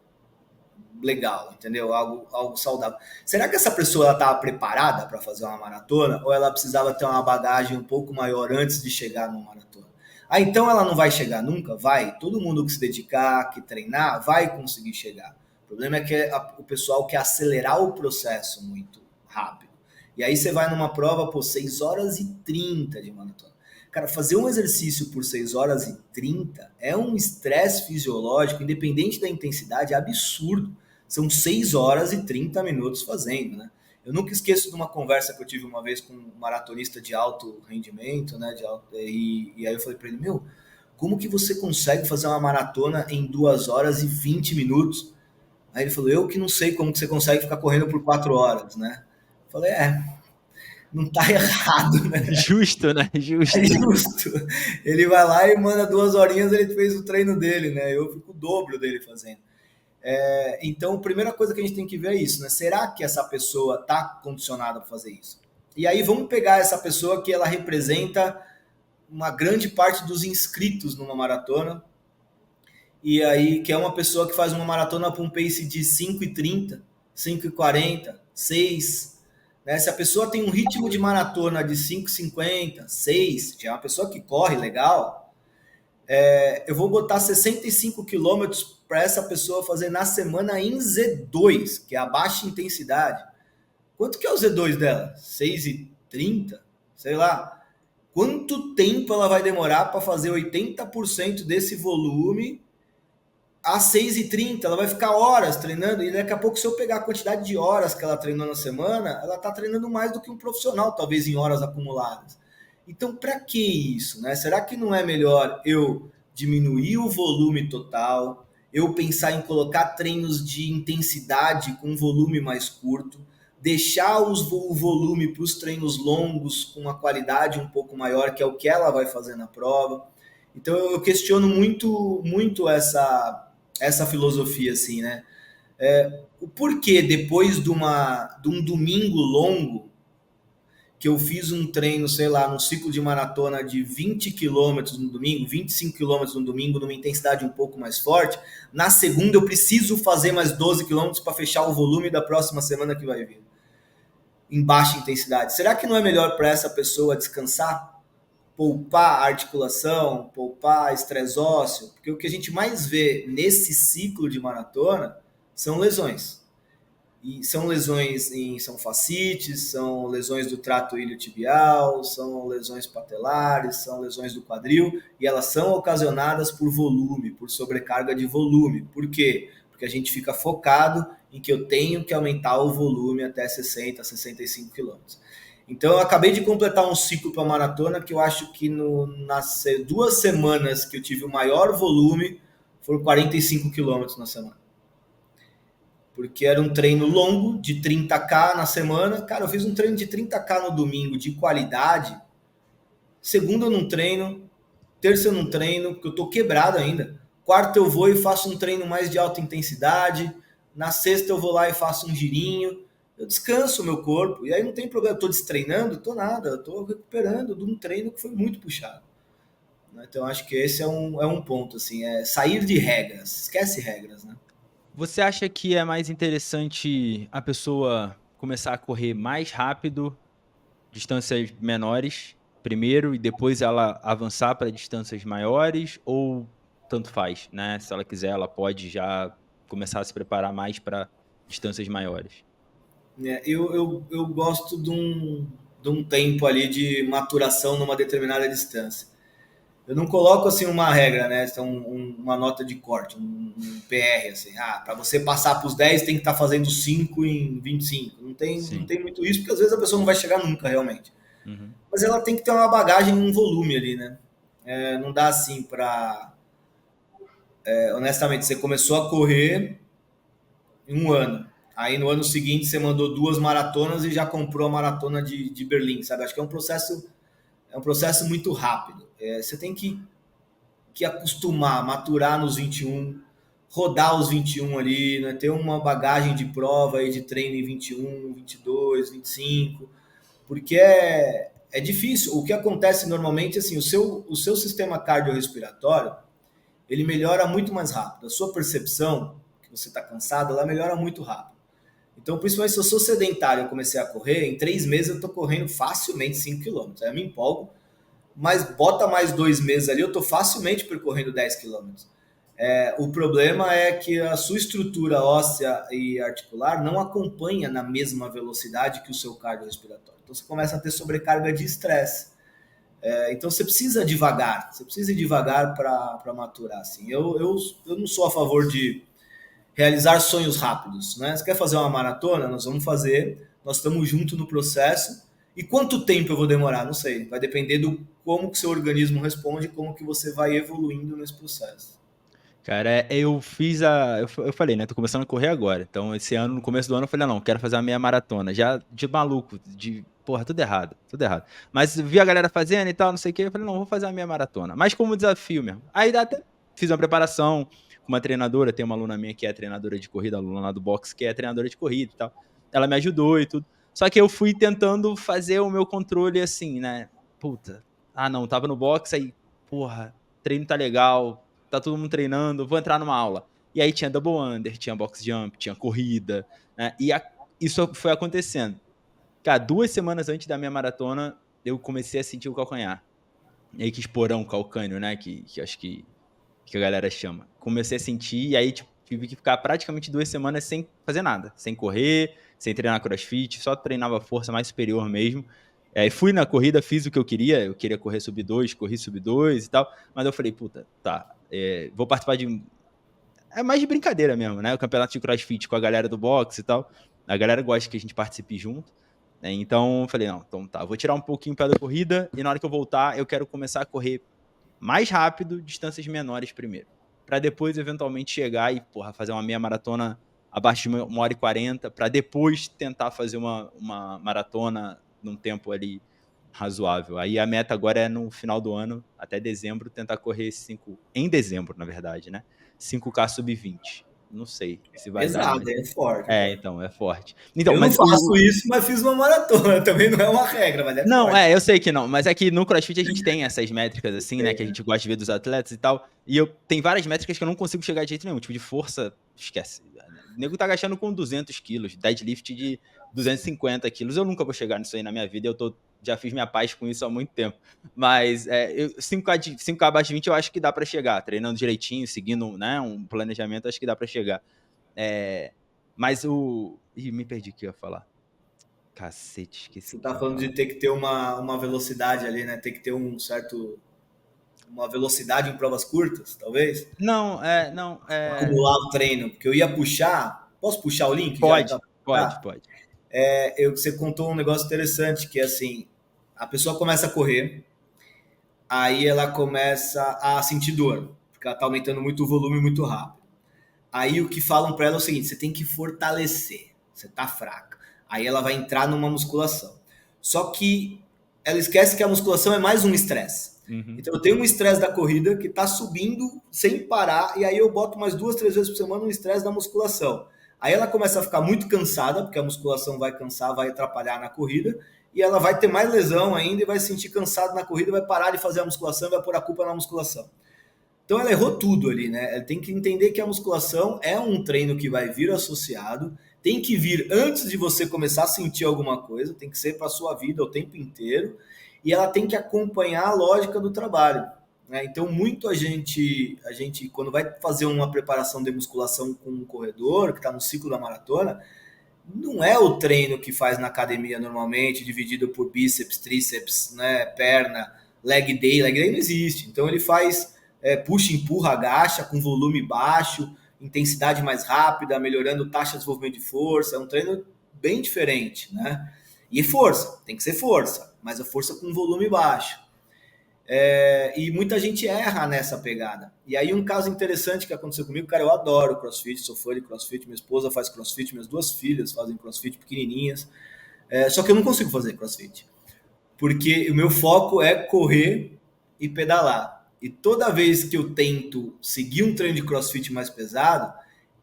legal, entendeu? Algo saudável. Será que essa pessoa estava preparada para fazer uma maratona ou ela precisava ter uma bagagem um pouco maior antes de chegar numa maratona? Ah, então ela não vai chegar nunca? Vai. Todo mundo que se dedicar, que treinar, vai conseguir chegar. O problema é que o pessoal quer acelerar o processo muito rápido. E aí você vai numa prova por 6 horas e 30 de maratona. Cara, fazer um exercício por 6 horas e 30 é um estresse fisiológico, independente da intensidade, absurdo. São 6 horas e 30 minutos fazendo, né? Eu nunca esqueço de uma conversa que eu tive uma vez com um maratonista de alto rendimento, né? E aí eu falei para ele, meu, como que você consegue fazer uma maratona em 2 horas e 20 minutos? Aí ele falou, eu que não sei como que você consegue ficar correndo por 4 horas, né? Eu falei, não tá errado, né? Justo, né? É Justo. justo. Ele vai lá e manda 2 horinhas, ele fez o treino dele, né? Eu fico o dobro dele fazendo. Então, a primeira coisa que a gente tem que ver é isso, né? Será que essa pessoa está condicionada para fazer isso? E aí vamos pegar essa pessoa que ela representa uma grande parte dos inscritos numa maratona, e aí que é uma pessoa que faz uma maratona para um pace de 5:30, 5:40, 6. Né? Se a pessoa tem um ritmo de maratona de 5:50, 6, já é uma pessoa que corre legal, eu vou botar 65 quilômetros para essa pessoa fazer na semana em Z2, que é a baixa intensidade. Quanto que é o Z2 dela? 6:30? Sei lá. Quanto tempo ela vai demorar para fazer 80% desse volume às 6:30? Ela vai ficar horas treinando e daqui a pouco, se eu pegar a quantidade de horas que ela treinou na semana, ela está treinando mais do que um profissional, talvez em horas acumuladas. Então, para que isso, né? Será que não é melhor eu diminuir o volume total, eu pensar em colocar treinos de intensidade com volume mais curto, deixar o volume para os treinos longos com uma qualidade um pouco maior, que é o que ela vai fazer na prova? Então, eu questiono muito essa filosofia, assim, né? O porquê, depois de um domingo longo, que eu fiz um treino, sei lá, num ciclo de maratona de 20 quilômetros no domingo, 25 quilômetros no domingo, numa intensidade um pouco mais forte, na segunda eu preciso fazer mais 12 quilômetros para fechar o volume da próxima semana que vai vir, em baixa intensidade. Será que não é melhor para essa pessoa descansar? Poupar a articulação, poupar estresse ósseo? Porque o que a gente mais vê nesse ciclo de maratona são lesões. E são lesões são fascites, são lesões do trato iliotibial, são lesões patelares, são lesões do quadril, e elas são ocasionadas por volume, por sobrecarga de volume. Por quê? Porque a gente fica focado em que eu tenho que aumentar o volume até 60, 65 quilômetros. Então eu acabei de completar um ciclo para maratona que eu acho que nas 2 semanas que eu tive o maior volume foram 45 quilômetros na semana. Porque era um treino longo, de 30K na semana. Cara, eu fiz um treino de 30K no domingo, de qualidade. Segunda eu não treino, terça eu não treino, porque eu tô quebrado ainda. Quarta eu vou e faço um treino mais de alta intensidade. Na sexta eu vou lá e faço um girinho. eu descanso o meu corpo, e aí não tem problema, eu tô destreinando, tô nada, eu tô recuperando de um treino que foi muito puxado. Né? Então acho que esse é um ponto, assim, é sair de regras, esquece regras, né? Você acha que é mais interessante a pessoa começar a correr mais rápido, distâncias menores, primeiro, e depois ela avançar para distâncias maiores, ou tanto faz, né? Se ela quiser, ela pode já começar a se preparar mais para distâncias maiores. Eu gosto de um tempo ali de maturação numa determinada distância. Eu não coloco assim uma regra, né? Então, uma nota de corte, um PR, assim. Ah, para você passar para os 10 tem que estar fazendo 5 em 25. Não Sim. tem muito isso, porque às vezes a pessoa não vai chegar nunca, realmente. Uhum. Mas ela tem que ter uma bagagem, um volume ali, né? Não dá assim para. Honestamente, você começou a correr em um ano. Aí no ano seguinte você mandou 2 maratonas e já comprou a maratona de Berlim, sabe? Acho que é um processo muito rápido. Você tem que acostumar, maturar nos 21, rodar os 21 ali, né? Ter uma bagagem de prova e de treino em 21, 22, 25, porque é difícil. O que acontece normalmente, assim, o seu sistema cardiorrespiratório, ele melhora muito mais rápido. A sua percepção, que você está cansado, ela melhora muito rápido. Então, principalmente se eu sou sedentário, eu comecei a correr, em 3 meses eu estou correndo facilmente 5 quilômetros. Aí eu me empolgo, mas bota mais 2 meses ali, eu estou facilmente percorrendo 10 quilômetros. O problema é que a sua estrutura óssea e articular não acompanha na mesma velocidade que o seu cardiorrespiratório. Então você começa a ter sobrecarga de estresse. Então você precisa devagar, você precisa ir devagar para maturar. Assim. Eu não sou a favor de realizar sonhos rápidos. Né? Você quer fazer uma maratona? Nós vamos fazer, nós estamos juntos no processo. E quanto tempo eu vou demorar? Não sei. Vai depender do como que seu organismo responde, como que você vai evoluindo nesse processo. Cara, eu fiz a. Eu falei, né? Tô começando a correr agora. Então, esse ano, no começo do ano, eu falei, não, quero fazer a meia maratona. Já de maluco, de. Porra, tudo errado, tudo errado. Mas vi a galera fazendo e tal, não sei o quê. Eu falei, não, vou fazer a meia maratona. Mas como desafio mesmo. Aí até fiz uma preparação com uma treinadora. Tem uma aluna minha que é treinadora de corrida, aluna lá do box, que é treinadora de corrida e tal. Ela me ajudou e tudo. Só que eu fui tentando fazer o meu controle assim, né? Puta. Ah, não, tava no box, aí, porra, treino tá legal, tá todo mundo treinando, vou entrar numa aula. E aí tinha double under, tinha box jump, tinha corrida, né? Isso foi acontecendo. Cara, 2 semanas antes da minha maratona, eu comecei a sentir o calcanhar. Meio que esporão calcâneo, né? Que acho que a galera chama. Comecei a sentir, e aí tipo, tive que ficar praticamente 2 semanas sem fazer nada. Sem correr, sem treinar crossfit, só treinava força mais superior mesmo. Fui na corrida, fiz o que eu queria correr sub 2, corri sub 2 e tal, mas eu falei, puta, tá, vou participar de. É mais de brincadeira mesmo, né? O campeonato de crossfit com a galera do boxe e tal. A galera gosta que a gente participe junto. Né? Então, eu falei, não, então tá, vou tirar um pouquinho o pé da corrida e na hora que eu voltar, eu quero começar a correr mais rápido, distâncias menores primeiro. Para depois, eventualmente, chegar e, porra, fazer uma meia maratona abaixo de 1h40, para depois tentar fazer uma maratona num tempo ali razoável. Aí a meta agora é no final do ano, até dezembro, tentar correr 5, em dezembro, na verdade, né? 5K sub-20. Não sei se vai dar, Pesado, mas. é forte, cara. Então, é forte. Então, Eu não mas faço isso, mas fiz uma maratona. Também não é uma regra, mas é Não, forte. eu sei que não, mas é que no CrossFit a gente tem essas métricas, assim, né, que a gente gosta de ver dos atletas e tal, e tem várias métricas que eu não consigo chegar de jeito nenhum, tipo de força, esquece. O nego tá gastando com 200 quilos, deadlift de 250 quilos, eu nunca vou chegar nisso aí na minha vida, já fiz minha paz com isso há muito tempo, mas 5K abaixo de 20 eu acho que dá pra chegar, treinando direitinho, seguindo, né, um planejamento, acho que dá pra chegar. Mas me perdi o que eu ia falar. Cacete, esqueci Você o que tá eu ia falando de falar. ter que ter uma velocidade ali, né? Ter que ter uma velocidade em provas curtas, talvez. Não, Acumular o treino. Porque eu ia puxar. Posso puxar o link já? Então, pode, pode, tá? pode. Você contou um negócio interessante, que é assim, a pessoa começa a correr, aí ela começa a sentir dor, porque ela tá aumentando muito o volume muito rápido. Aí o que falam para ela é o seguinte: você tem que fortalecer, você tá fraca. Aí ela vai entrar numa musculação. Só que ela esquece que a musculação é mais um estresse. Uhum. Então eu tenho um estresse da corrida que tá subindo sem parar, e aí eu boto mais 2, 3 vezes por semana um estresse da musculação. Aí ela começa a ficar muito cansada, porque a musculação vai cansar, vai atrapalhar na corrida, e ela vai ter mais lesão ainda e vai se sentir cansada na corrida, vai parar de fazer a musculação e vai pôr a culpa na musculação. Então ela errou tudo ali, né? Ela tem que entender que a musculação é um treino que vai vir associado, tem que vir antes de você começar a sentir alguma coisa, tem que ser para a sua vida o tempo inteiro, e ela tem que acompanhar a lógica do trabalho. Né? Então, muito a gente, quando vai fazer uma preparação de musculação com um corredor, que está no ciclo da maratona, não é o treino que faz na academia normalmente, dividido por bíceps, tríceps, né, perna, leg day não existe. Então ele faz puxa, empurra, agacha com volume baixo, intensidade mais rápida, melhorando taxa de desenvolvimento de força. É um treino bem diferente, né? E força, tem que ser força, mas a força com volume baixo. E muita gente erra nessa pegada. E aí um caso interessante que aconteceu comigo, cara, eu adoro CrossFit, sou fã de CrossFit, minha esposa faz CrossFit, minhas 2 filhas fazem CrossFit pequenininhas, só que eu não consigo fazer CrossFit, porque o meu foco é correr e pedalar. E toda vez que eu tento seguir um treino de CrossFit mais pesado,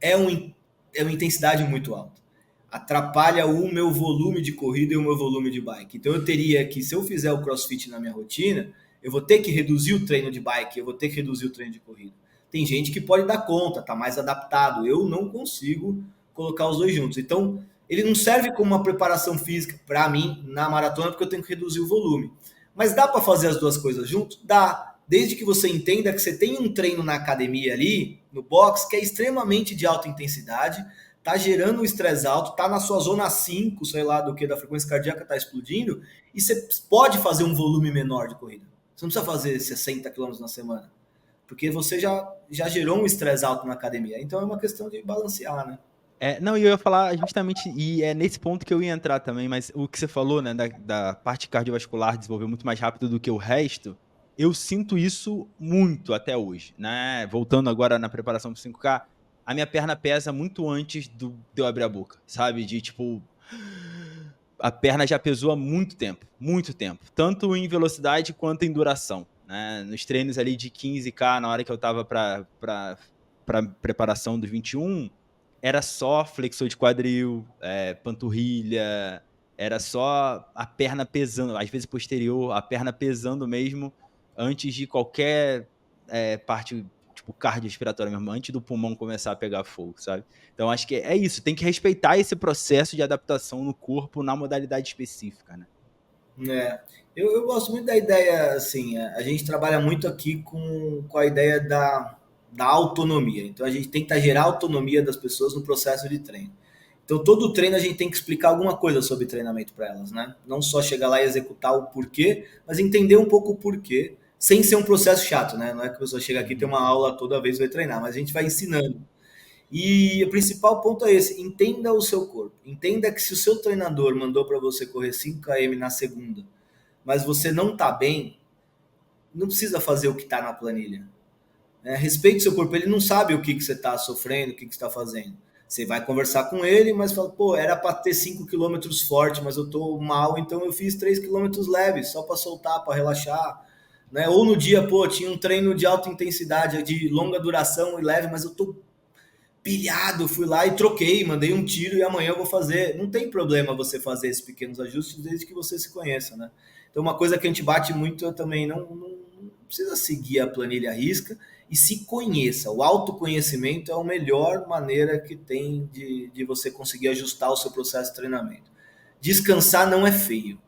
é uma intensidade muito alta. Atrapalha o meu volume de corrida e o meu volume de bike. Então eu teria que, se eu fizer o CrossFit na minha rotina, eu vou ter que reduzir o treino de bike, eu vou ter que reduzir o treino de corrida. Tem gente que pode dar conta, tá mais adaptado. Eu não consigo colocar os dois juntos. Então, ele não serve como uma preparação física para mim na maratona, porque eu tenho que reduzir o volume. Mas dá para fazer as duas coisas juntos? Dá. Desde que você entenda que você tem um treino na academia ali, no box, que é extremamente de alta intensidade, tá gerando um estresse alto, tá na sua zona 5, sei lá do que, da frequência cardíaca tá explodindo, e você pode fazer um volume menor de corrida. Você não precisa fazer 60 quilômetros na semana, porque você já gerou um estresse alto na academia. Então é uma questão de balancear, né? Não, e eu ia falar justamente, e é nesse ponto que eu ia entrar também, mas o que você falou, né, da parte cardiovascular desenvolver muito mais rápido do que o resto, eu sinto isso muito até hoje, né? Voltando agora na preparação pro 5K, a minha perna pesa muito antes de eu abrir a boca, sabe? De tipo, a perna já pesou há muito tempo, tanto em velocidade quanto em duração, né? Nos treinos ali de 15K, na hora que eu tava para preparação do 21, era só flexor de quadril, panturrilha, era só a perna pesando, às vezes posterior, a perna pesando mesmo, antes de qualquer parte, tipo, cardiorrespiratória mesmo, antes do pulmão começar a pegar fogo, sabe? Então, acho que é isso, tem que respeitar esse processo de adaptação no corpo na modalidade específica, né? Eu gosto muito da ideia, assim, a gente trabalha muito aqui com a ideia da autonomia. Então a gente tenta gerar autonomia das pessoas no processo de treino. Então todo treino a gente tem que explicar alguma coisa sobre treinamento para elas, né? Não só chegar lá e executar o porquê, mas entender um pouco o porquê, sem ser um processo chato, né? Não é que a pessoa chega aqui e tem uma aula toda vez e vai treinar, mas a gente vai ensinando. E o principal ponto é esse: entenda o seu corpo. Entenda que se o seu treinador mandou para você correr 5 km na segunda, mas você não está bem, não precisa fazer o que está na planilha. Respeite seu corpo, ele não sabe o que você está sofrendo, o que você está fazendo. Você vai conversar com ele, mas fala, pô, era para ter 5 quilômetros forte, mas eu tô mal, então eu fiz 3 quilômetros leves, só para soltar, para relaxar. Né? Ou no dia, pô, tinha um treino de alta intensidade, de longa duração e leve, mas eu tô pilhado, fui lá e troquei, mandei um tiro e amanhã eu vou fazer. Não tem problema você fazer esses pequenos ajustes desde que você se conheça, né? Então, uma coisa que a gente bate muito também, não precisa seguir a planilha à risca e se conheça. O autoconhecimento é a melhor maneira que tem de você conseguir ajustar o seu processo de treinamento. Descansar não é feio,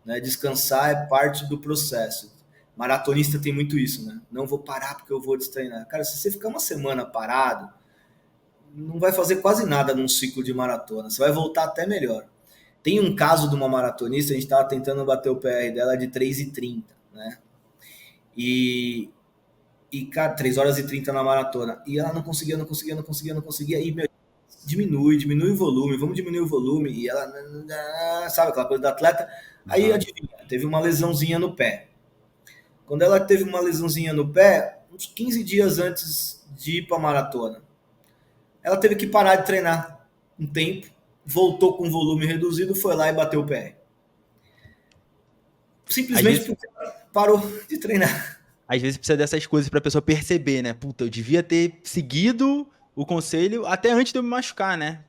né? Descansar é parte do processo. Maratonista tem muito isso, né? Não vou parar porque eu vou destreinar. Cara, se você ficar uma semana parado, não vai fazer quase nada num ciclo de maratona. Você vai voltar até melhor. Tem um caso de uma maratonista, a gente estava tentando bater o PR dela de 3h30, né? Cara, 3 horas e 30 na maratona. E ela não conseguia. E, meu, diminui o volume, vamos diminuir o volume. E ela, sabe aquela coisa do atleta? Aí, adivinha, teve uma lesãozinha no pé. Quando ela teve uma lesãozinha no pé, uns 15 dias antes de ir para a maratona, ela teve que parar de treinar um tempo, voltou com volume reduzido, foi lá e bateu o pé. Simplesmente porque parou de treinar. Às vezes precisa dessas coisas pra pessoa perceber, né? Puta, eu devia ter seguido o conselho até antes de eu me machucar, né.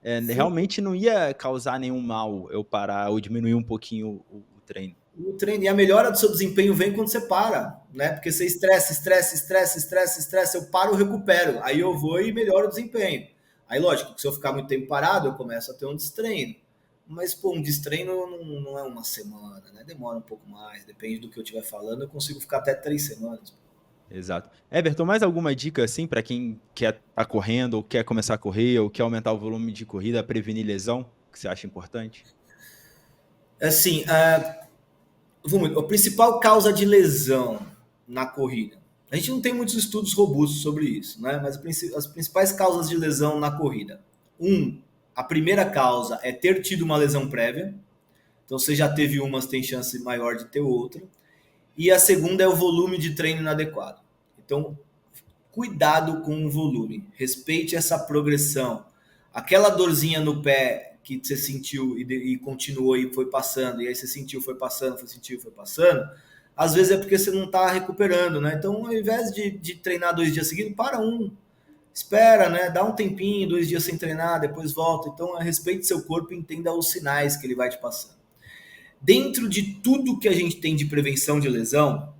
Sim. Realmente não ia causar nenhum mal eu parar ou diminuir um pouquinho o treino. O treino e a melhora do seu desempenho vem quando você para, né? Porque você estressa, eu paro, eu recupero. Aí eu vou e melhoro o desempenho. Aí, lógico, que se eu ficar muito tempo parado, eu começo a ter um destreino. Mas, pô, um destreino não é uma semana, né? Demora um pouco mais, depende do que eu estiver falando, eu consigo ficar até 3 semanas. Exato. Everton, mais alguma dica, assim, para quem quer tá correndo ou quer começar a correr ou quer aumentar o volume de corrida, prevenir lesão, que você acha importante? Assim, a principal causa de lesão na corrida. A gente não tem muitos estudos robustos sobre isso, né? Mas as principais causas de lesão na corrida. A primeira causa é ter tido uma lesão prévia. Então, você já teve uma, você tem chance maior de ter outra. E a segunda é o volume de treino inadequado. Então, cuidado com o volume. Respeite essa progressão. Aquela dorzinha no pé que você sentiu e continuou e foi passando, e aí você sentiu, foi passando, foi sentiu, foi passando, às vezes é porque você não está recuperando, né? Então, ao invés de treinar 2 dias seguidos, para espera, né? Dá um tempinho, 2 dias sem treinar, depois volta. Então, respeite seu corpo e entenda os sinais que ele vai te passando. Dentro de tudo que a gente tem de prevenção de lesão,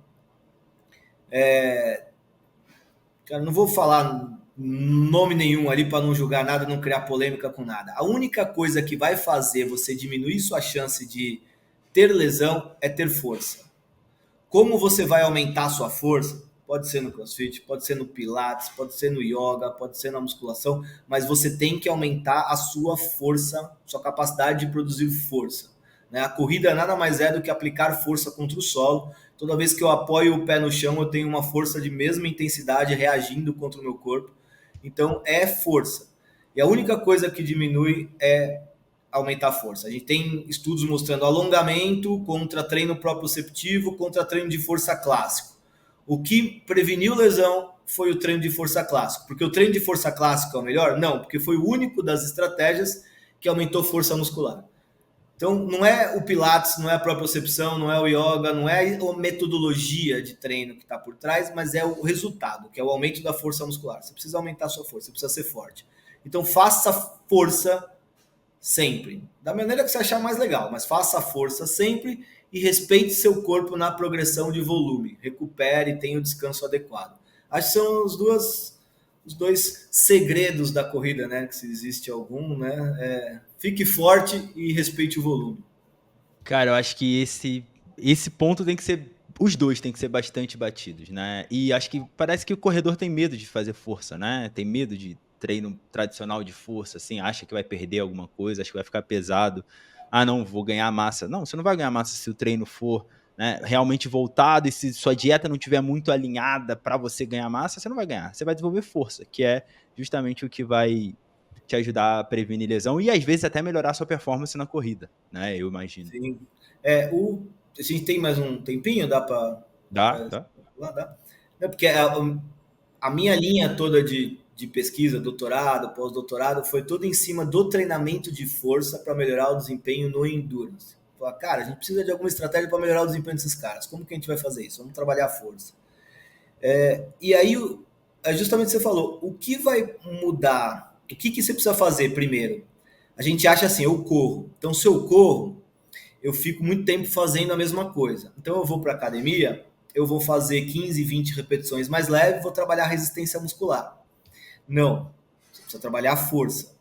cara, não vou falar nome nenhum ali para não julgar nada, não criar polêmica com nada. A única coisa que vai fazer você diminuir sua chance de ter lesão é ter força. Como você vai aumentar a sua força? Pode ser no CrossFit, pode ser no Pilates, pode ser no Yoga, pode ser na musculação, mas você tem que aumentar a sua força, sua capacidade de produzir força. Né? A corrida nada mais é do que aplicar força contra o solo. Toda vez que eu apoio o pé no chão, eu tenho uma força de mesma intensidade reagindo contra o meu corpo. Então, é força. E a única coisa que diminui é aumentar a força. A gente tem estudos mostrando alongamento contra treino proprioceptivo contra treino de força clássico. O que preveniu lesão foi o treino de força clássico. Porque o treino de força clássico é o melhor? Não, porque foi o único das estratégias que aumentou força muscular. Então, não é o Pilates, não é a propriocepção, não é o Yoga, não é a metodologia de treino que está por trás, mas é o resultado, que é o aumento da força muscular. Você precisa aumentar a sua força, você precisa ser forte. Então, faça força sempre. Da maneira que você achar mais legal, mas faça força sempre e respeite seu corpo na progressão de volume. Recupere e tenha o descanso adequado. Acho que são os dois segredos da corrida, né? Que se existe algum, né? Fique forte e respeite o volume. Cara, eu acho que esse ponto tem que ser os dois têm que ser bastante batidos, né. E acho que parece que o corredor tem medo de fazer força, né, tem medo de treino tradicional de força, assim, acha que vai perder alguma coisa, acha que vai ficar pesado. "Ah não, vou ganhar massa". Não, você não vai ganhar massa se o treino for, né, realmente voltado e se sua dieta não tiver muito alinhada para você ganhar massa, você não vai ganhar, você vai desenvolver força, que é justamente o que vai te ajudar a prevenir lesão e às vezes até melhorar a sua performance na corrida, né, eu imagino. Sim. A gente tem mais um tempinho? Dá para Dá, dá. falar? Dá? Não, porque a minha linha toda de pesquisa, doutorado, pós-doutorado, foi toda em cima do treinamento de força para melhorar o desempenho no endurance. Falar, cara, a gente precisa de alguma estratégia para melhorar o desempenho desses caras. Como que a gente vai fazer isso? Vamos trabalhar a força. E aí, é justamente o que você falou, o que vai mudar? O que você precisa fazer primeiro? A gente acha assim, eu corro. Então, se eu corro, eu fico muito tempo fazendo a mesma coisa. Então, eu vou para a academia, eu vou fazer 15, 20 repetições mais leve, vou trabalhar resistência muscular. Não, você precisa trabalhar a força.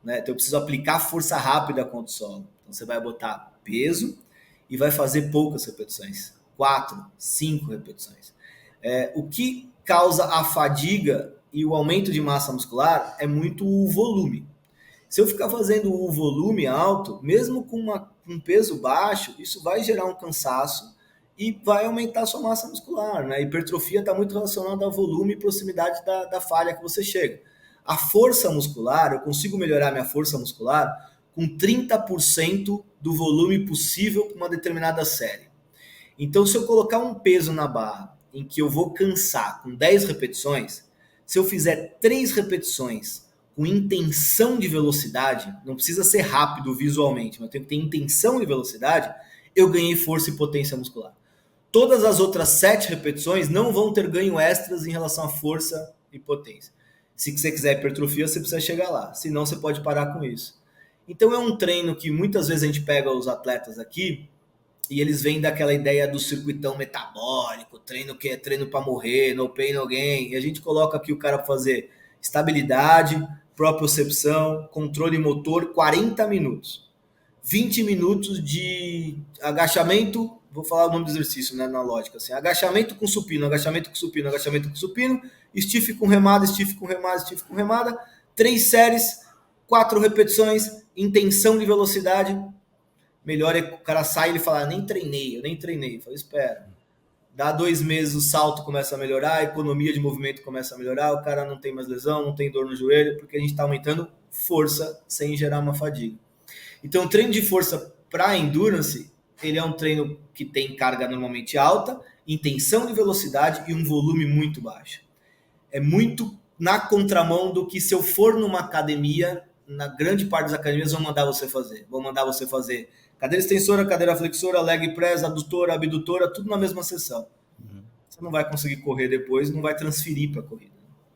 Né? Então, eu preciso aplicar força rápida contra o solo. Então, você vai botar peso e vai fazer poucas repetições. 4, 5 repetições. O que causa a fadiga e o aumento de massa muscular é muito o volume. Se eu ficar fazendo o volume alto, mesmo com um peso baixo, isso vai gerar um cansaço e vai aumentar a sua massa muscular. Né? A hipertrofia está muito relacionada ao volume e proximidade da falha que você chega. A força muscular, eu consigo melhorar minha força muscular com 30% do volume possível para uma determinada série. Então, se eu colocar um peso na barra em que eu vou cansar com 10 repetições, se eu fizer 3 repetições com intenção de velocidade, não precisa ser rápido visualmente, mas tem que ter intenção de velocidade, eu ganhei força e potência muscular. Todas as outras 7 repetições não vão ter ganho extras em relação à força e potência. Se você quiser hipertrofia, você precisa chegar lá. Senão, você pode parar com isso. Então, é um treino que muitas vezes a gente pega os atletas aqui e eles vêm daquela ideia do circuitão metabólico, treino que é treino para morrer, no pain, no gain. E a gente coloca aqui o cara para fazer estabilidade, propriocepção, controle motor, 40 minutos. 20 minutos de agachamento, vou falar o nome do exercício, né, na lógica, assim, agachamento com supino, agachamento com supino, agachamento com supino, stiff com remada, stiff com remada, stiff com remada, 3 séries, 4 repetições, intenção de velocidade. Melhor é que o cara sai e ele fala, eu nem treinei. Eu falo, espera. Dá 2 meses, o salto começa a melhorar, a economia de movimento começa a melhorar, o cara não tem mais lesão, não tem dor no joelho, porque a gente está aumentando força sem gerar uma fadiga. Então, o treino de força para endurance, ele é um treino que tem carga normalmente alta, intenção de velocidade e um volume muito baixo. É muito na contramão do que se eu for numa academia, na grande parte das academias vão mandar você fazer. Vão mandar você fazer cadeira extensora, cadeira flexora, leg press, adutora, abdutora, tudo na mesma sessão. Você não vai conseguir correr depois, não vai transferir para a corrida.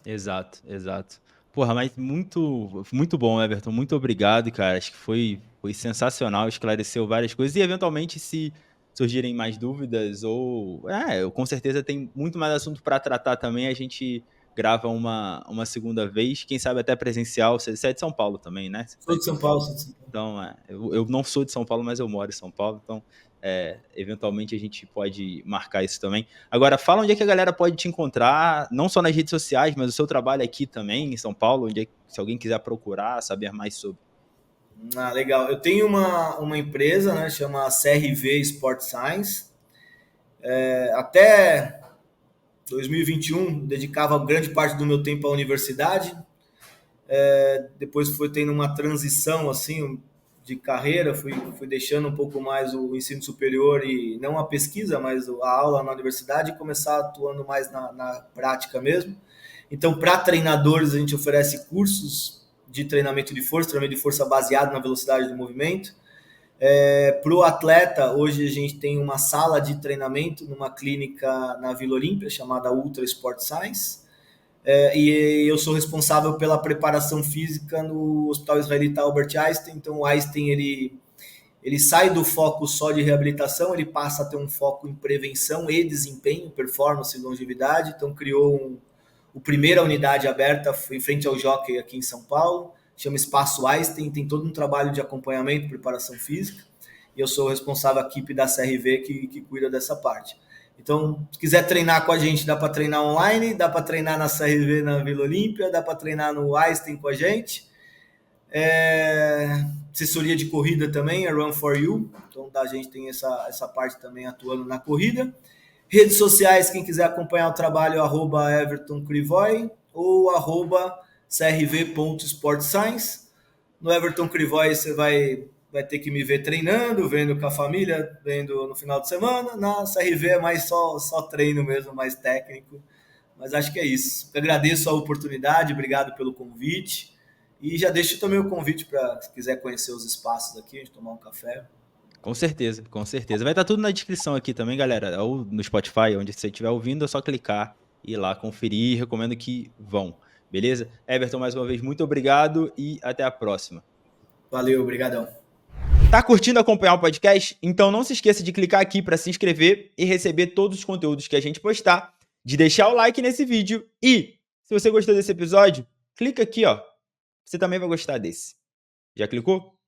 Exato, exato. Porra, mas muito bom, Everton. Muito obrigado, cara. Acho que foi sensacional, esclareceu várias coisas. E, eventualmente, se surgirem mais dúvidas ou... com certeza tem muito mais assunto para tratar também. A gente grava uma segunda vez, quem sabe até presencial. Você é de São Paulo também, né? Sou de São Paulo, sou de São Paulo. Então, eu não sou de São Paulo, mas eu moro em São Paulo. Então, eventualmente a gente pode marcar isso também. Agora, fala onde é que a galera pode te encontrar, não só nas redes sociais, mas o seu trabalho aqui também, em São Paulo, onde se alguém quiser procurar, saber mais sobre. Legal. Eu tenho uma empresa, né, chama CRV Sport Science. Até 2021, dedicava grande parte do meu tempo à universidade. Depois foi tendo uma transição assim de carreira, fui deixando um pouco mais o ensino superior e não a pesquisa, mas a aula na universidade e começar atuando mais na prática mesmo. Então, para treinadores, a gente oferece cursos de treinamento de força baseado na velocidade do movimento. Para o atleta, hoje a gente tem uma sala de treinamento numa clínica na Vila Olímpia, chamada Ultra Sport Science. E eu sou responsável pela preparação física no Hospital Israelita Albert Einstein. Então, o Einstein ele sai do foco só de reabilitação, ele passa a ter um foco em prevenção e desempenho, performance e longevidade. Então, criou a primeira unidade aberta em frente ao Jockey aqui em São Paulo, chama Espaço Einstein, tem todo um trabalho de acompanhamento, preparação física, e eu sou o responsável da equipe da CRV que cuida dessa parte. Então, se quiser treinar com a gente, dá para treinar online, dá para treinar na CRV na Vila Olímpia, dá para treinar no Einstein com a gente. Assessoria de corrida também, é Run for You, então a gente tem essa parte também atuando na corrida. Redes sociais, quem quiser acompanhar o trabalho, @Everton Crivoy ou @crv.sportscience. No Everton Crivoy você vai ter que me ver treinando, vendo com a família, vendo no final de semana. Na CRV é mais só treino mesmo, mais técnico. Mas acho que é isso. Eu agradeço a oportunidade, obrigado pelo convite. E já deixo também o convite para se quiser conhecer os espaços aqui, a gente tomar um café. Com certeza, com certeza. Vai estar tudo na descrição aqui também, galera. Ou no Spotify, onde você estiver ouvindo, é só clicar e ir lá conferir. Recomendo que vão, beleza? Everton, mais uma vez, muito obrigado e até a próxima. Valeu, obrigadão. Tá curtindo acompanhar o podcast? Então não se esqueça de clicar aqui para se inscrever e receber todos os conteúdos que a gente postar, de deixar o like nesse vídeo e, se você gostou desse episódio, clica aqui, ó. Você também vai gostar desse. Já clicou?